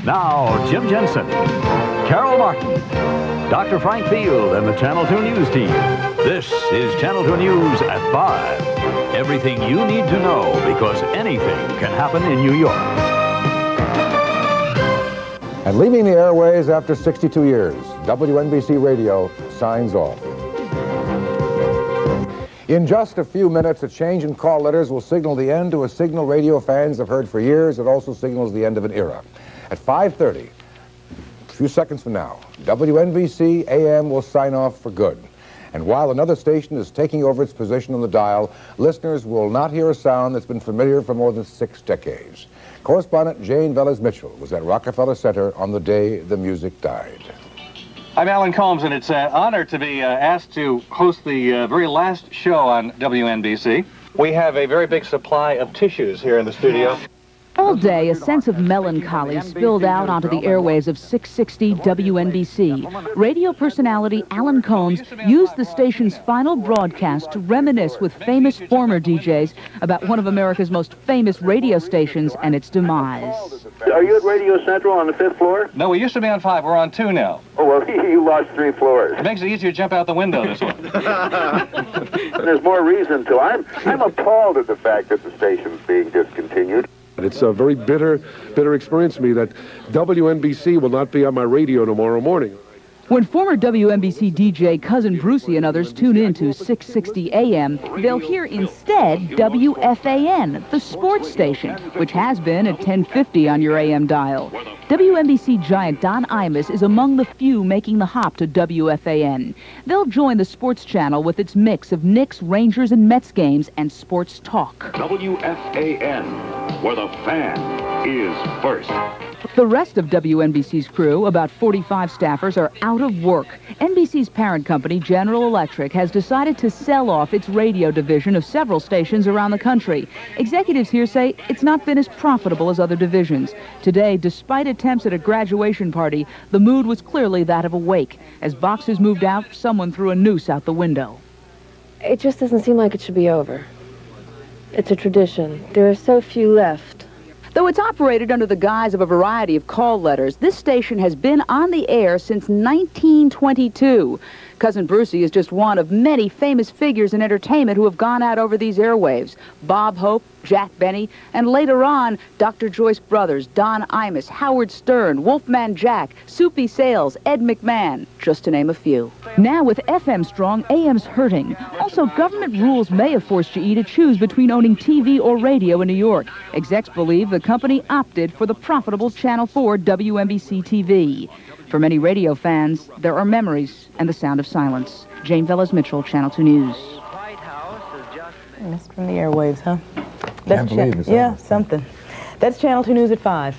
Now, Jim Jensen, Carol Martin, Dr. Frank Field, and the Channel 2 News team. This is Channel 2 News at 5. Everything you need to know, because anything can happen in New York. And leaving the airways after 62 years, WNBC Radio signs off. In just a few minutes, a change in call letters will signal the end to a signal radio fans have heard for years. It also signals the end of an era. At 5:30, a few seconds from now, WNBC AM will sign off for good. And while another station is taking over its position on the dial, listeners will not hear a sound that's been familiar for more than 6 decades. Correspondent Jane Velez-Mitchell was at Rockefeller Center on the day the music died. I'm Alan Combs, and it's an honor to be asked to host the very last show on WNBC. We have a very big supply of tissues here in the studio. All day, a sense of melancholy spilled out onto the airwaves of 660 WNBC. Radio personality Alan Combs used the station's final broadcast to reminisce with famous former DJs about one of America's most famous radio stations and its demise. Are you at Radio Central on the 5th floor? No, we used to be on 5. We're on 2 now. Oh, well, you lost 3 floors. It makes it easier to jump out the window this one. There's more reason to. I'm appalled at the fact that the station's being discontinued. It's a very bitter experience to me that WNBC will not be on my radio tomorrow morning. When former WNBC DJ Cousin Brucey and others tune in to 660 AM, they'll hear instead WFAN, the sports station, which has been at 1050 on your AM dial. WNBC giant Don Imus is among the few making the hop to WFAN. They'll join the sports channel with its mix of Knicks, Rangers, and Mets games and sports talk. WFAN, where the fan is first. The rest of WNBC's crew, about 45 staffers, are out of work. NBC's parent company, General Electric, has decided to sell off its radio division of several stations around the country. Executives here say it's not been as profitable as other divisions. Today, despite attempts at a graduation party, the mood was clearly that of a wake. As boxes moved out, someone threw a noose out the window. It just doesn't seem like it should be over. It's a tradition. There are so few left. Though it's operated under the guise of a variety of call letters, this station has been on the air since 1922. Cousin Brucey is just one of many famous figures in entertainment who have gone out over these airwaves. Bob Hope, Jack Benny, and later on, Dr. Joyce Brothers, Don Imus, Howard Stern, Wolfman Jack, Soupy Sales, Ed McMahon, just to name a few. Now with FM strong, AM's hurting. Also, government rules may have forced GE to choose between owning TV or radio in New York. Execs believe the company opted for the profitable Channel 4 WNBC TV. For many radio fans, there are memories and the sound of silence. Jane Velez-Mitchell, Channel 2 News. That's from the airwaves, huh? Can't believe it. Yeah, something. That's Channel 2 News at 5.